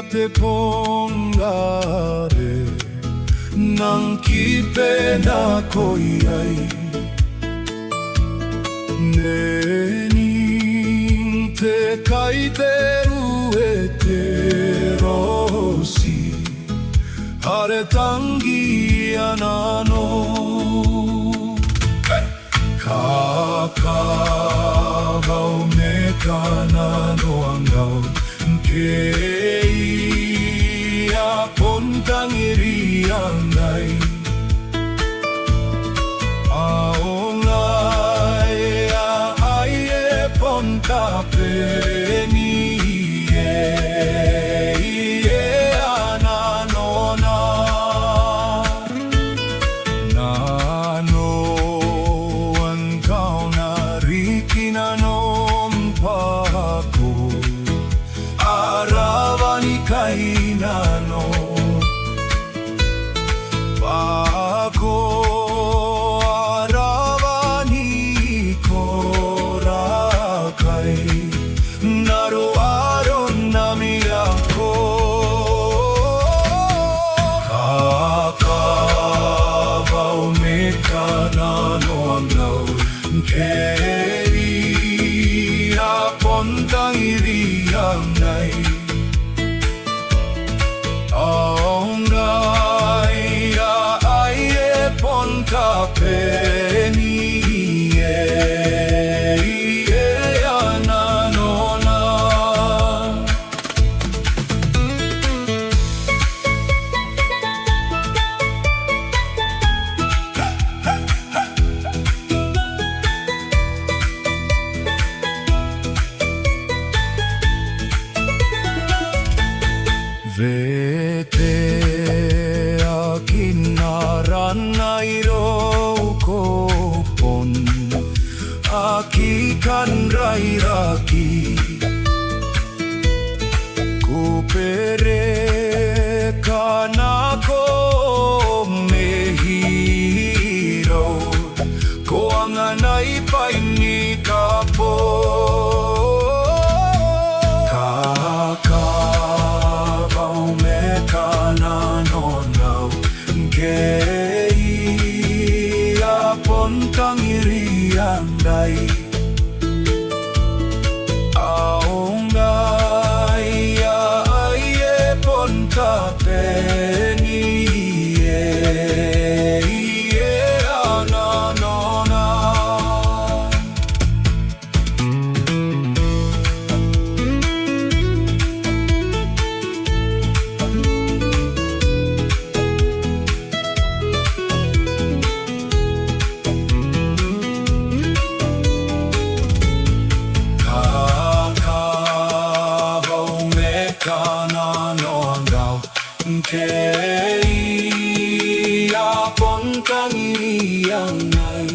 Te pongare nang kipena koiai Nening te kaiteru e te rosi Hare tangi anano Kaawau me Kananoangau AKEA pontang iriangai Aongai ai e ponta peni ananona Nano angkau na rikinano mpako Arawani kainano Pako arawani korakai Naro aron nami ako Kaawau me Kananoangau AKEA pontang iriangai Aongai ai e ponta peni ananona Vete akinaranairo kopon Akikan rairaki Kupere kanako mehiro Koanganai paini kapo Kananoangau AKEA pontang iriangai Aongai ai e ponta peni ananona Kananoangau AKEA pontang iriangai